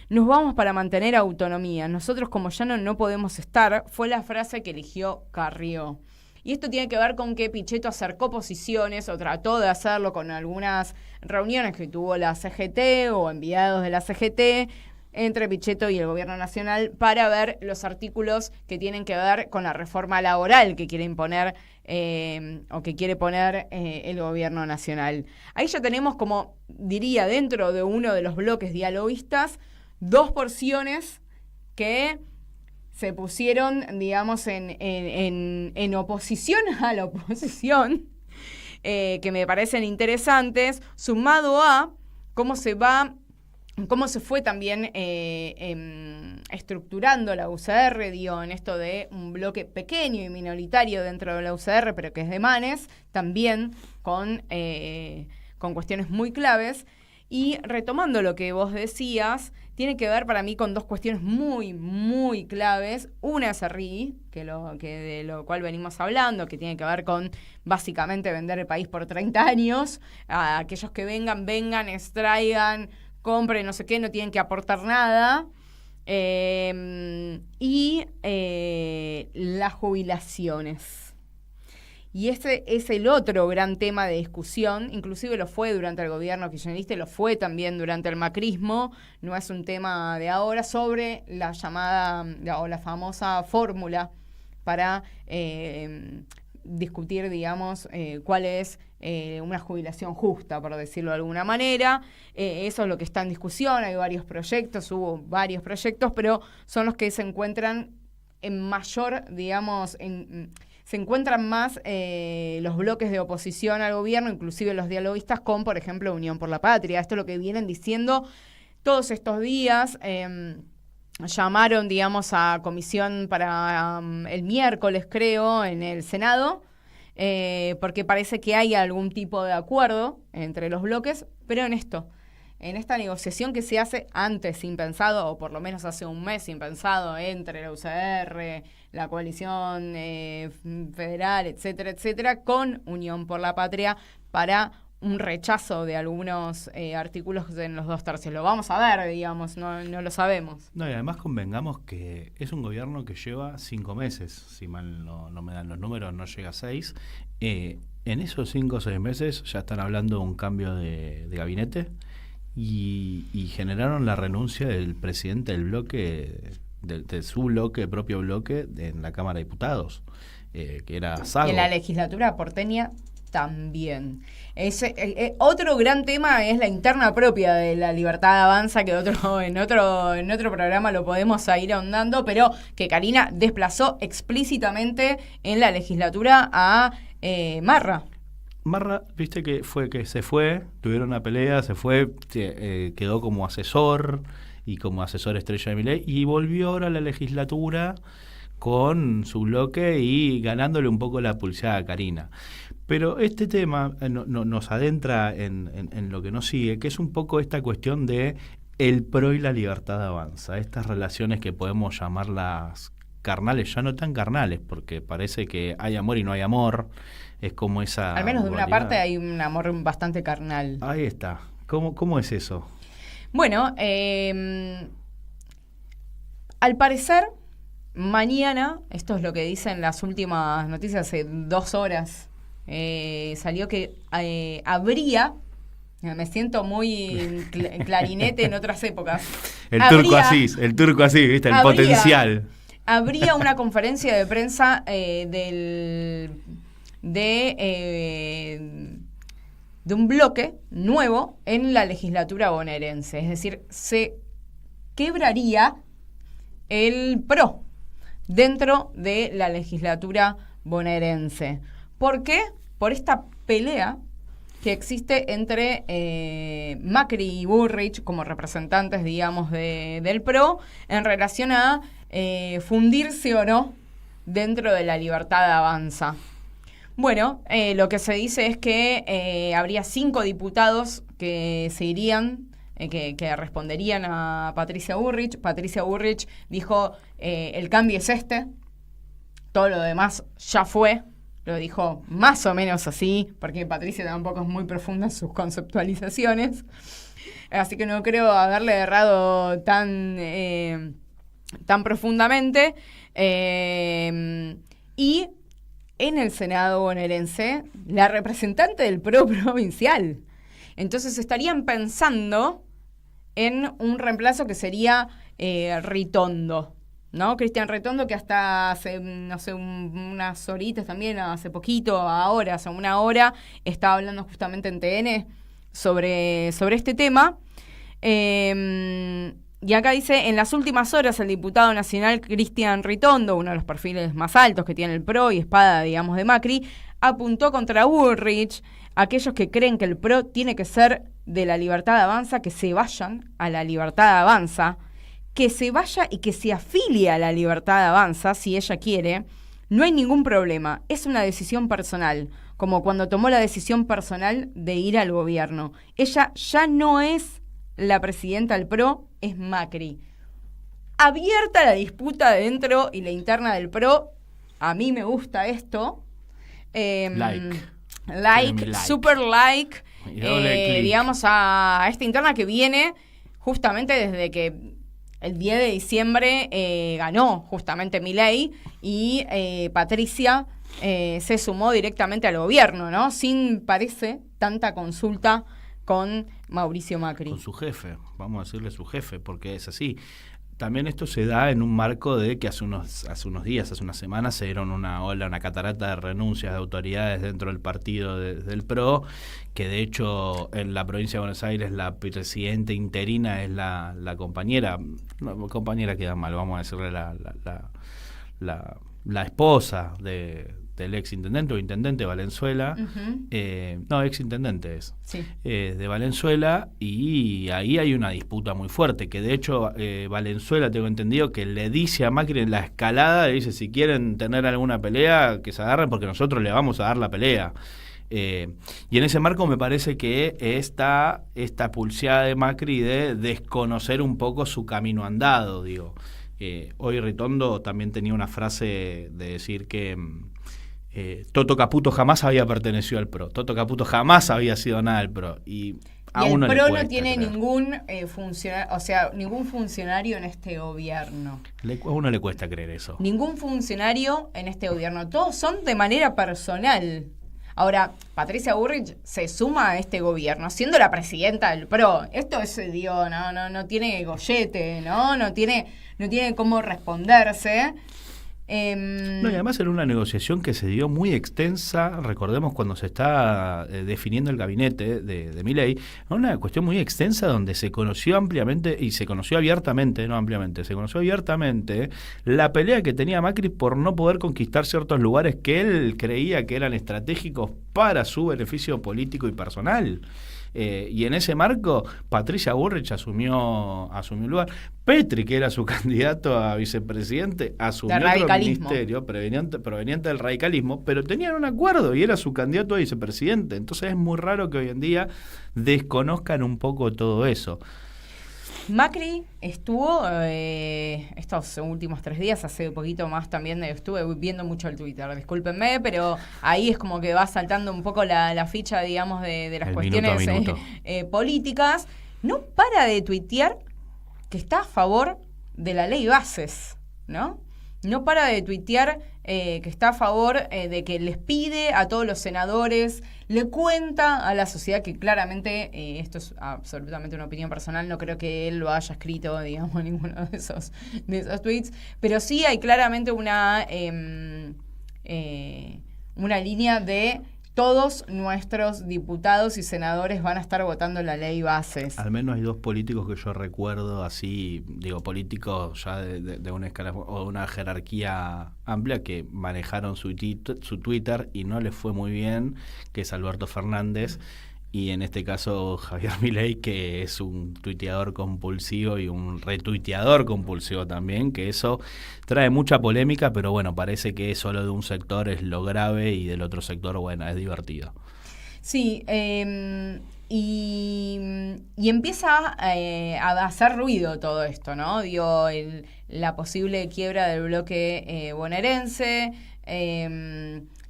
Nos vamos para mantener autonomía. Nosotros como llano no podemos estar, fue la frase que eligió Carrió. Y esto tiene que ver con que Pichetto acercó posiciones o trató de hacerlo con algunas reuniones que tuvo la CGT o enviados de la CGT entre Pichetto y el gobierno nacional para ver los artículos que tienen que ver con la reforma laboral que quiere imponer o que quiere poner el gobierno nacional. Ahí ya tenemos, como diría, dentro de uno de los bloques dialoguistas, dos porciones que se pusieron, digamos, en oposición a la oposición, que me parecen interesantes, sumado a cómo se fue también estructurando la UCR, digo, en esto de un bloque pequeño y minoritario dentro de la UCR, pero que es de Manes, también con cuestiones muy claves. Y retomando lo que vos decías, tiene que ver para mí con dos cuestiones muy, muy claves. Una es RI, que de lo cual venimos hablando, que tiene que ver con básicamente vender el país por 30 años. A aquellos que vengan, extraigan, compren, no sé qué, no tienen que aportar nada. Y las jubilaciones. Y ese es el otro gran tema de discusión, inclusive lo fue durante el gobierno kirchnerista y lo fue también durante el macrismo, no es un tema de ahora, sobre la llamada o la famosa fórmula para discutir, digamos, cuál es una jubilación justa, por decirlo de alguna manera. Eso es lo que está en discusión, hay varios proyectos, hubo varios proyectos, pero son los que se encuentran en mayor, digamos, se encuentran más los bloques de oposición al gobierno, inclusive los dialoguistas, con, por ejemplo, Unión por la Patria. Esto es lo que vienen diciendo todos estos días. Llamaron, digamos, a comisión para el miércoles, creo, en el Senado, porque parece que hay algún tipo de acuerdo entre los bloques, pero en esta negociación que se hace antes impensado, o por lo menos hace un mes impensado, entre la UCR, la coalición federal, etcétera, etcétera, con Unión por la Patria para un rechazo de algunos artículos en los 2/3. Lo vamos a ver, digamos, no lo sabemos. No, y además convengamos que es un gobierno que lleva 5 meses, si mal no me dan los números, no llega a 6. En esos 5 o 6 meses ya están hablando de un cambio de gabinete y generaron la renuncia del presidente del bloque, de su bloque, propio bloque, en la Cámara de Diputados, que era Sago. En la legislatura porteña también. Otro gran tema es la interna propia de la Libertad Avanza, que en otro programa lo podemos ir ahondando, pero que Karina desplazó explícitamente en la legislatura a Marra. Marra, viste que se fue, tuvieron una pelea, se fue, quedó como asesor y como asesor estrella de Milei, y volvió ahora a la legislatura con su bloque y ganándole un poco la pulseada a Karina. Pero este tema nos adentra en lo que nos sigue, que es un poco esta cuestión de el PRO y la Libertad Avanza, estas relaciones que podemos llamarlas carnales, ya no tan carnales, porque parece que hay amor y no hay amor, es como esa... Al menos de una dualidad. parte hay un amor bastante carnal. Ahí está. ¿Cómo es eso? Bueno, al parecer, mañana, esto es lo que dicen las últimas noticias, hace 2 horas, salió que habría, me siento muy clarinete en otras épocas. El turco así, ¿viste? El potencial. Habría una conferencia de prensa de un bloque nuevo en la legislatura bonaerense. Es decir, se quebraría el PRO dentro de la legislatura bonaerense. ¿Por qué? Por esta pelea que existe entre Macri y Bullrich como representantes, digamos, del PRO en relación a fundirse o no dentro de la Libertad Avanza. Bueno, lo que se dice es que habría 5 diputados que se irían, que responderían a Patricia Bullrich. Patricia Bullrich dijo, el cambio es este, todo lo demás ya fue, lo dijo más o menos así, porque Patricia tampoco es muy profunda en sus conceptualizaciones, así que no creo haberle errado tan profundamente. Y en el Senado bonaerense, la representante del PRO provincial. Entonces estarían pensando en un reemplazo que sería Ritondo, ¿no? Cristian Ritondo, que hasta hace, no sé, unas horitas también, hace poquito, ahora, hace una hora, estaba hablando justamente en TN sobre este tema. Y acá dice, en las últimas horas el diputado nacional Cristian Ritondo, uno de los perfiles más altos que tiene el PRO y espada, digamos, de Macri, apuntó contra Bullrich. Aquellos que creen que el PRO tiene que ser de la Libertad Avanza, que se vayan a la Libertad Avanza, que se vaya y que se afilie a la Libertad Avanza, si ella quiere. No hay ningún problema, es una decisión personal, como cuando tomó la decisión personal de ir al gobierno. Ella ya no es la presidenta del PRO, es Macri. Abierta la disputa dentro y la interna del PRO, a mí me gusta esto. Like, super like, digamos, a esta interna que viene justamente desde que el 10 de diciembre ganó justamente Milei y Patricia se sumó directamente al gobierno, ¿no? Sin, parece, tanta consulta con Mauricio Macri. Con su jefe, vamos a decirle su jefe, porque es así. También esto se da en un marco de que hace unos días, hace unas semanas, se dieron una catarata de renuncias de autoridades dentro del partido del PRO, que de hecho en la provincia de Buenos Aires la presidenta interina es la compañera, no, compañera queda mal, vamos a decirle la esposa del ex intendente o intendente Valenzuela, no, ex intendente es, sí. De Valenzuela, y ahí hay una disputa muy fuerte, que de hecho Valenzuela, tengo entendido, que le dice a Macri en la escalada, le dice, si quieren tener alguna pelea, que se agarren porque nosotros le vamos a dar la pelea. Y en ese marco me parece que esta pulseada de Macri de desconocer un poco su camino andado, digo. Hoy Ritondo también tenía una frase de decir que Toto Caputo jamás había pertenecido al PRO, Toto Caputo jamás había sido nada del PRO, y a uno le cuesta. El PRO no tiene ningún funcionario, o sea, ningún funcionario en este gobierno. A uno le cuesta creer eso. Ningún funcionario en este gobierno, todos son de manera personal. Ahora, Patricia Bullrich se suma a este gobierno, siendo la presidenta del PRO. Esto es, digo, no tiene gollete, no tiene cómo responderse. No, y además era una negociación que se dio muy extensa, recordemos cuando se está definiendo el gabinete de Milei, una cuestión muy extensa donde se conoció ampliamente, y se conoció abiertamente, no ampliamente, se conoció abiertamente la pelea que tenía Macri por no poder conquistar ciertos lugares que él creía que eran estratégicos para su beneficio político y personal. Y en ese marco Patricia Bullrich asumió un lugar. Petri, que era su candidato a vicepresidente, asumió otro ministerio proveniente del radicalismo, pero tenían un acuerdo y era su candidato a vicepresidente. Entonces es muy raro que hoy en día desconozcan un poco todo eso. Macri estuvo estos últimos 3 días, hace poquito más también, estuve viendo mucho el Twitter, discúlpenme, pero ahí es como que va saltando un poco la ficha, digamos, de las cuestiones políticas. No para de tuitear que está a favor de la ley Bases, ¿no? No para de tuitear que está a favor de que les pide a todos los senadores, le cuenta a la sociedad que claramente, esto es absolutamente una opinión personal, no creo que él lo haya escrito, digamos, ninguno de esos tweets, pero sí hay claramente una línea de todos nuestros diputados y senadores van a estar votando la ley Bases. Al menos hay 2 políticos que yo recuerdo así, digo, políticos ya de una escala o una jerarquía amplia que manejaron su Twitter y no les fue muy bien, que es Alberto Fernández y en este caso Javier Milei, que es un tuiteador compulsivo y un retuiteador compulsivo también, que eso trae mucha polémica, pero bueno, parece que solo de un sector es lo grave y del otro sector, bueno, es divertido. Sí, y empieza a hacer ruido todo esto, ¿no? Digo, la posible quiebra del bloque bonaerense,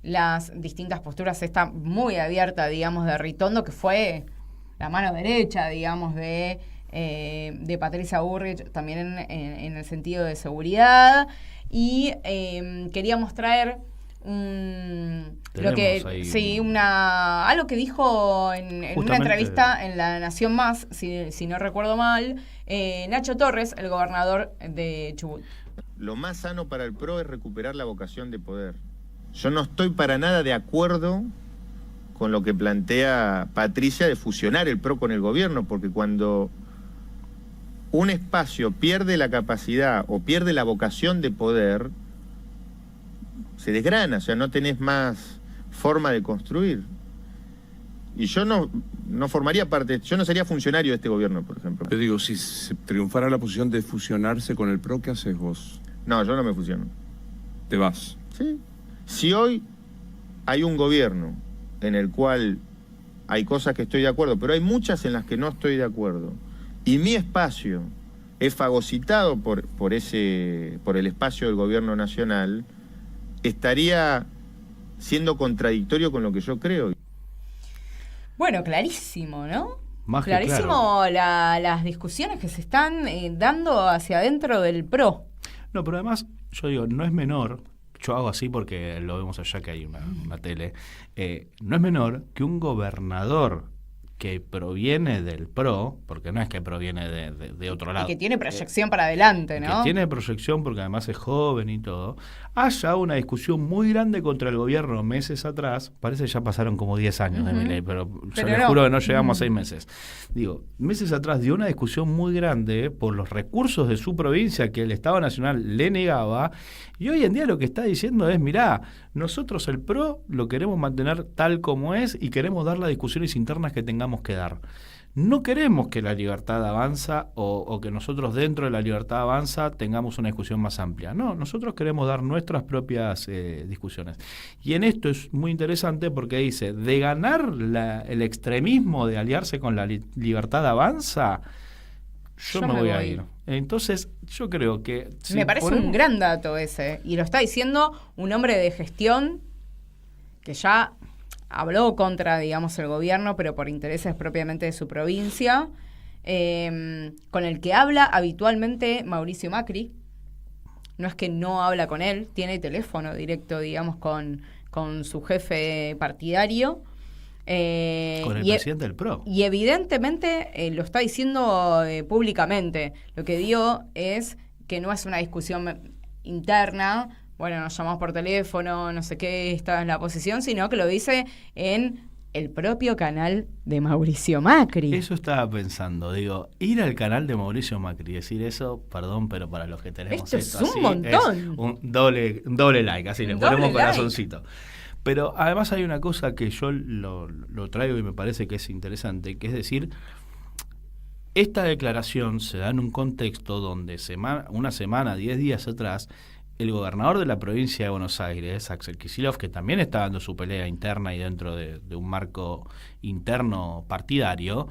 las distintas posturas, esta muy abierta, digamos, de Ritondo, que fue la mano derecha, digamos, de Patricia Bullrich, también en el sentido de seguridad. Y queríamos traer algo que dijo en una entrevista en La Nación Más, si no recuerdo mal, Nacho Torres, el gobernador de Chubut. Lo más sano para el PRO es recuperar la vocación de poder. Yo no estoy para nada de acuerdo con lo que plantea Patricia de fusionar el PRO con el gobierno, porque cuando un espacio pierde la capacidad o pierde la vocación de poder, se desgrana, o sea, no tenés más forma de construir. Y yo no formaría parte, yo no sería funcionario de este gobierno, por ejemplo. Te digo, si se triunfara la posición de fusionarse con el PRO, ¿qué haces vos? No, yo no me fusiono. ¿Te vas? Sí. Si hoy hay un gobierno en el cual hay cosas que estoy de acuerdo, pero hay muchas en las que no estoy de acuerdo, y mi espacio es fagocitado por el espacio del gobierno nacional, estaría siendo contradictorio con lo que yo creo. Bueno, clarísimo, ¿no? Más que clarísimo claro. Las discusiones que se están dando hacia adentro del PRO. No, pero además, yo digo, no es menor, yo hago así porque lo vemos allá que hay una tele, no es menor que un gobernador que proviene del PRO, porque no es que proviene de otro lado. Y que tiene proyección para adelante, ¿no? Que tiene proyección porque además es joven y todo. Haya una discusión muy grande contra el gobierno meses atrás, parece que ya pasaron como 10 años de Milei, pero yo les juro que no llegamos a 6 meses. Digo, meses atrás dio una discusión muy grande por los recursos de su provincia que el Estado Nacional le negaba, y hoy en día lo que está diciendo es, mirá, nosotros el PRO lo queremos mantener tal como es y queremos dar las discusiones internas que tengamos que dar. No queremos que la libertad avanza o que nosotros dentro de la libertad avanza tengamos una discusión más amplia. No, nosotros queremos dar nuestras propias discusiones. Y en esto es muy interesante porque dice, de ganar el extremismo de aliarse con la libertad avanza, yo me voy a ir. Entonces, yo creo que... Me parece un gran dato ese. Y lo está diciendo un hombre de gestión que ya habló contra, digamos, el gobierno, pero por intereses propiamente de su provincia, con el que habla habitualmente Mauricio Macri. No es que no habla con él, tiene teléfono directo, digamos, con su jefe partidario. Con el presidente del PRO. Y evidentemente lo está diciendo públicamente. Lo que dio es que no es una discusión interna, bueno, nos llamamos por teléfono, no sé qué, esta es la posición, sino que lo dice en el propio canal de Mauricio Macri. Eso estaba pensando, digo, ir al canal de Mauricio Macri y decir eso, perdón, pero para los que tenemos esto es un montón. Es un doble like, así le ponemos corazoncito. Pero además hay una cosa que yo lo traigo y me parece que es interesante, que es decir, esta declaración se da en un contexto donde una semana, 10 días atrás, el gobernador de la provincia de Buenos Aires, Axel Kicillof, que también está dando su pelea interna y dentro de un marco interno partidario,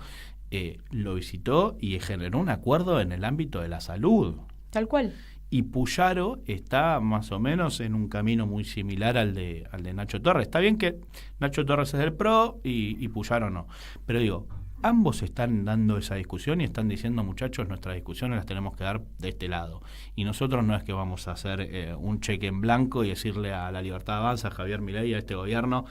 lo visitó y generó un acuerdo en el ámbito de la salud. Tal cual. Y Puyaro está más o menos en un camino muy similar al de Nacho Torres. Está bien que Nacho Torres es del PRO y Puyaro no. Pero digo, ambos están dando esa discusión y están diciendo, muchachos, nuestras discusiones las tenemos que dar de este lado. Y nosotros no es que vamos a hacer un cheque en blanco y decirle a La Libertad Avanza, a Javier Milei, a este gobierno,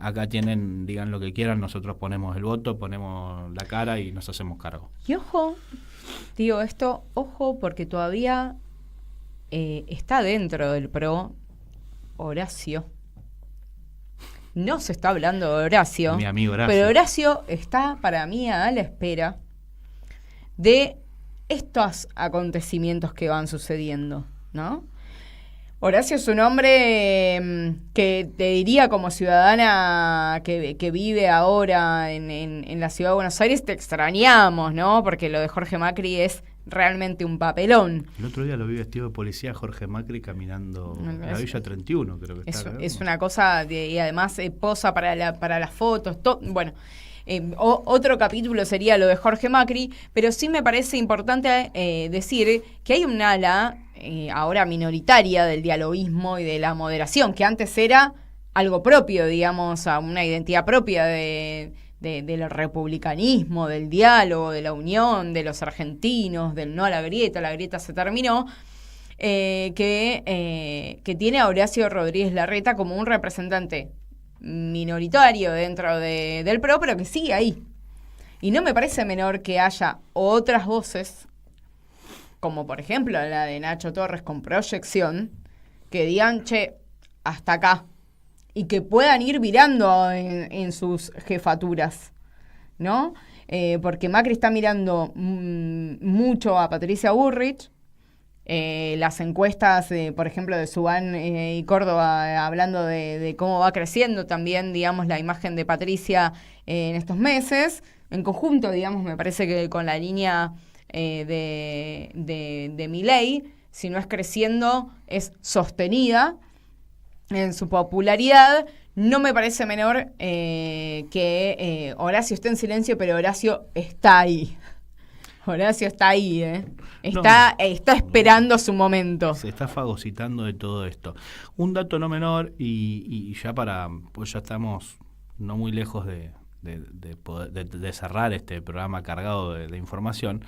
acá tienen, digan lo que quieran, nosotros ponemos el voto, ponemos la cara y nos hacemos cargo. Y ojo, digo esto, ojo, porque todavía está dentro del PRO Horacio. No se está hablando de Horacio, mi amigo Horacio, pero Horacio está para mí a la espera de estos acontecimientos que van sucediendo, ¿no? Horacio es un hombre que te diría, como ciudadana que vive ahora en la ciudad de Buenos Aires, te extrañamos, ¿no? Porque lo de Jorge Macri es realmente un papelón. El otro día lo vi vestido de policía Jorge Macri caminando en la Villa 31, creo que está. Es una cosa, y además posa para las fotos, bueno. Otro capítulo sería lo de Jorge Macri, pero sí me parece importante decir que hay un ala ahora minoritaria del dialoguismo y de la moderación, que antes era algo propio, digamos, a una identidad propia del republicanismo, del diálogo, de la unión, de los argentinos, del no a la grieta se terminó, que tiene a Horacio Rodríguez Larreta como un representante minoritario dentro del PRO, pero que sigue ahí. Y no me parece menor que haya otras voces, como por ejemplo la de Nacho Torres con Proyección, que digan, che, hasta acá, y que puedan ir virando en sus jefaturas, ¿no? Porque Macri está mirando mucho a Patricia Bullrich. Las encuestas, por ejemplo, de Subán y Córdoba, hablando de cómo va creciendo también, digamos, la imagen de Patricia en estos meses. En conjunto, digamos, me parece que con la línea de Milei, si no es creciendo, es sostenida en su popularidad. No me parece menor que Horacio esté en silencio, pero Horacio está ahí. Horacio está ahí, está esperando su momento. Se está fagocitando de todo esto. Un dato no menor, y ya pues ya estamos no muy lejos de cerrar este programa cargado de información,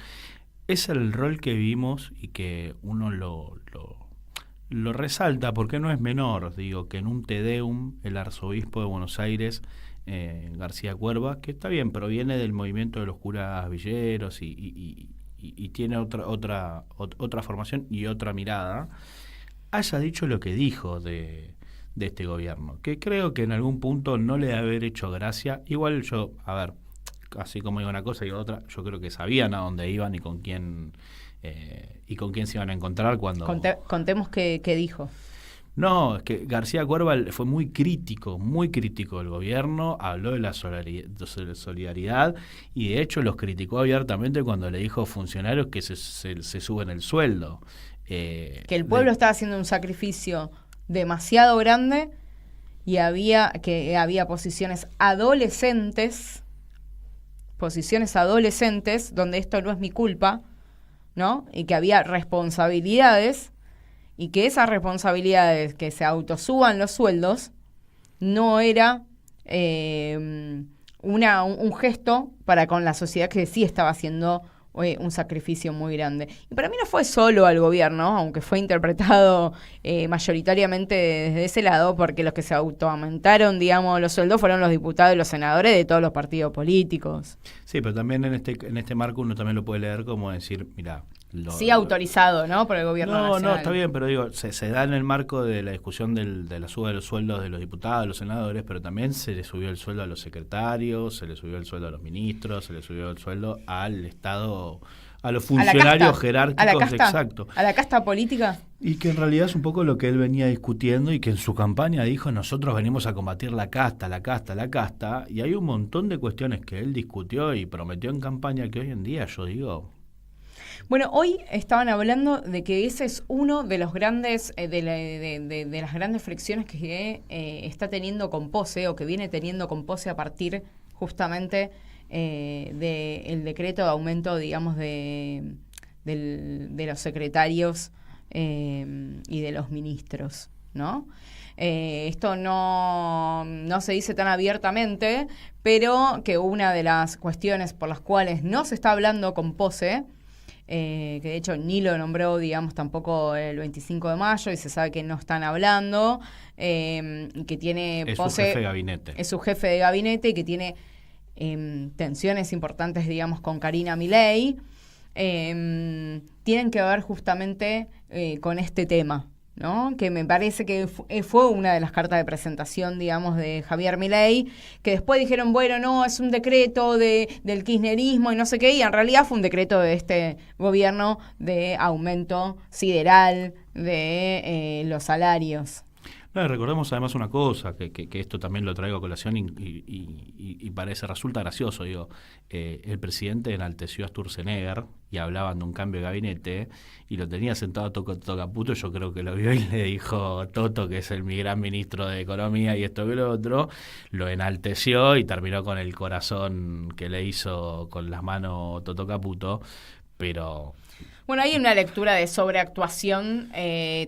es el rol que vimos y que uno lo resalta, porque no es menor, digo, que en un Te Deum el arzobispo de Buenos Aires, García Cuerva, que está bien, proviene del movimiento de los curas villeros y tiene otra formación y otra mirada, haya dicho lo que dijo de este gobierno, que creo que en algún punto no le debe haber hecho gracia. Igual yo, a ver, así como digo una cosa y otra, yo creo que sabían a dónde iban y con quién se iban a encontrar cuando... Contemos qué dijo. No, es que García Cuerva fue muy crítico del gobierno, habló de la solidaridad y de hecho los criticó abiertamente cuando le dijo a funcionarios que se suben el sueldo. Que el pueblo estaba haciendo un sacrificio demasiado grande y había posiciones adolescentes donde esto no es mi culpa, ¿no? Y que había responsabilidades, y que esas responsabilidades, que se autosuban los sueldos, no era un gesto para con la sociedad que sí estaba haciendo un sacrificio muy grande. Y para mí no fue solo al gobierno, aunque fue interpretado mayoritariamente desde ese lado, porque los que se autoaumentaron, digamos, los sueldos fueron los diputados y los senadores de todos los partidos políticos. Sí, pero también en este marco uno también lo puede leer como decir, mira... Sí, autorizado, ¿no? Por el gobierno nacional. No, está bien, pero digo, se da en el marco de la discusión de la suba de los sueldos de los diputados, de los senadores, pero también se le subió el sueldo a los secretarios, se le subió el sueldo a los ministros, se le subió el sueldo al Estado, a los funcionarios jerárquicos, exacto. A la casta política. Y que en realidad es un poco lo que él venía discutiendo y que en su campaña dijo, nosotros venimos a combatir la casta, y hay un montón de cuestiones que él discutió y prometió en campaña que hoy en día, yo digo... Bueno, hoy estaban hablando de que ese es uno de los grandes de las grandes fricciones que está teniendo con POSE, o que viene teniendo con POSE a partir justamente del decreto de aumento, digamos, de los secretarios y de los ministros, ¿no? Esto no se dice tan abiertamente, pero que una de las cuestiones por las cuales no se está hablando con POSE, que de hecho ni lo nombró, digamos, tampoco el 25 de mayo, y se sabe que no están hablando, que tiene POSE, su jefe de gabinete. Es su jefe de gabinete y que tiene tensiones importantes, digamos, con Karina Milei, tienen que ver justamente con este tema, ¿no? Que me parece que fue una de las cartas de presentación, digamos, de Javier Milei, que después dijeron, bueno, no, es un decreto del kirchnerismo y no sé qué, y en realidad fue un decreto de este gobierno de aumento sideral de los salarios. No, recordemos además una cosa, que esto también lo traigo a colación y resulta gracioso, digo, el presidente enalteció a Sturzenegger y hablaban de un cambio de gabinete y lo tenía sentado a Toto Caputo, yo creo que lo vio y le dijo, Toto, que es mi gran ministro de Economía y esto que lo otro, lo enalteció y terminó con el corazón que le hizo con las manos Toto Caputo, pero... Bueno, hay una lectura de sobreactuación,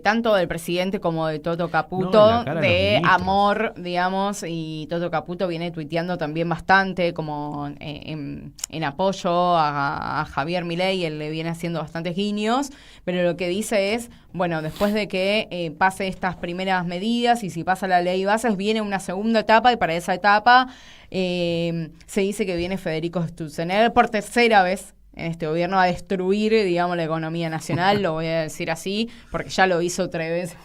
tanto del presidente como de Toto Caputo, No, en la cara de de los ministros. amor, digamos, y Toto Caputo viene tuiteando también bastante, como en apoyo a Javier Milei, él le viene haciendo bastantes guiños, pero lo que dice es, bueno, después de que pase estas primeras medidas y si pasa la ley bases, viene una segunda etapa y para esa etapa se dice que viene Federico Sturzenegger por tercera vez en este gobierno a destruir, digamos, la economía nacional, lo voy a decir así, porque ya lo hizo 3 veces.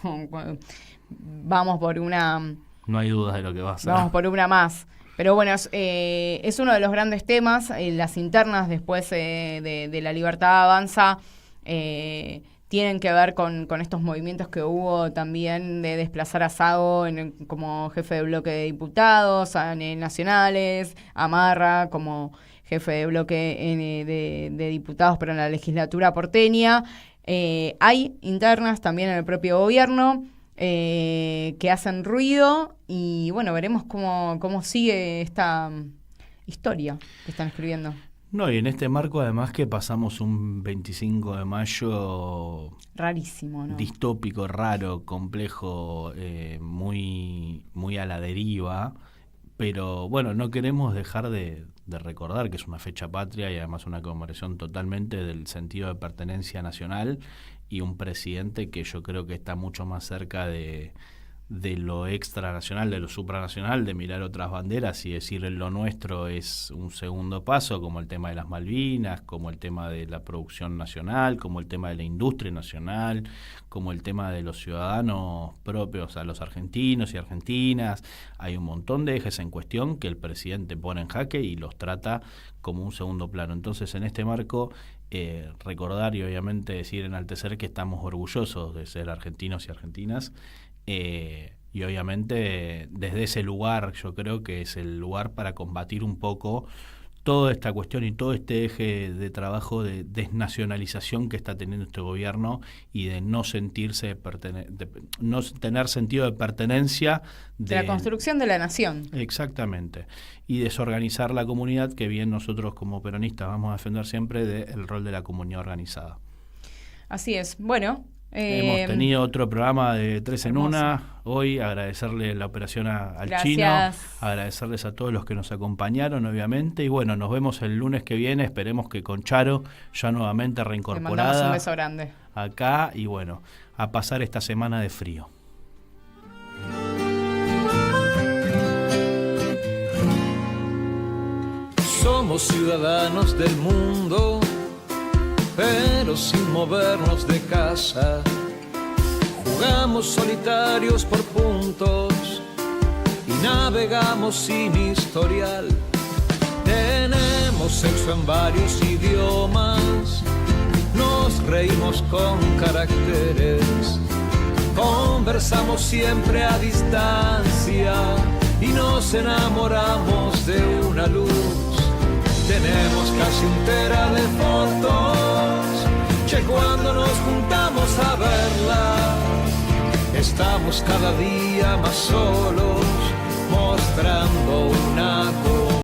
Vamos por una... No hay dudas de lo que va a hacer. Vamos por una más. Pero bueno, es uno de los grandes temas, las internas después de La Libertad Avanza, tienen que ver con estos movimientos que hubo también de desplazar a Sago como jefe de bloque de diputados nacionales, a Marra como jefe de bloque de diputados, pero en la legislatura porteña. Hay internas también en el propio gobierno que hacen ruido y bueno, veremos cómo sigue esta historia que están escribiendo. No, y en este marco además que pasamos un 25 de mayo rarísimo, ¿no? Distópico, raro, complejo, muy, muy a la deriva, pero bueno, no queremos dejar de recordar que es una fecha patria y además una conmemoración totalmente del sentido de pertenencia nacional y un presidente que yo creo que está mucho más cerca de lo extranacional, de lo supranacional, de mirar otras banderas y decir lo nuestro es un segundo paso, como el tema de las Malvinas, como el tema de la producción nacional, como el tema de la industria nacional, como el tema de los ciudadanos propios, a los argentinos y argentinas. Hay un montón de ejes en cuestión que el presidente pone en jaque y los trata como un segundo plano. Entonces, en este marco, recordar y obviamente decir, enaltecer que estamos orgullosos de ser argentinos y argentinas. Y obviamente desde ese lugar yo creo que es el lugar para combatir un poco toda esta cuestión y todo este eje de trabajo de desnacionalización que está teniendo este gobierno y de no sentirse no tener sentido de pertenencia de la construcción de la nación. Exactamente. Y desorganizar la comunidad, que bien nosotros como peronistas vamos a defender siempre del rol de la comunidad organizada. Así es. Bueno, hemos tenido otro programa de 3 en 1. Hoy agradecerle la operación al Chino, agradecerles a todos los que nos acompañaron, obviamente. Y bueno, nos vemos el lunes que viene. Esperemos que con Charo ya nuevamente reincorporada. Le mandamos un beso grande. Acá y bueno, a pasar esta semana de frío. Somos ciudadanos del mundo, pero sin movernos de casa. Jugamos solitarios por puntos y navegamos sin historial. Tenemos sexo en varios idiomas, nos reímos con caracteres, conversamos siempre a distancia y nos enamoramos de una luz. Tenemos casi un tera de fotos, che, cuando nos juntamos a verla, estamos cada día más solos, mostrando una cosa.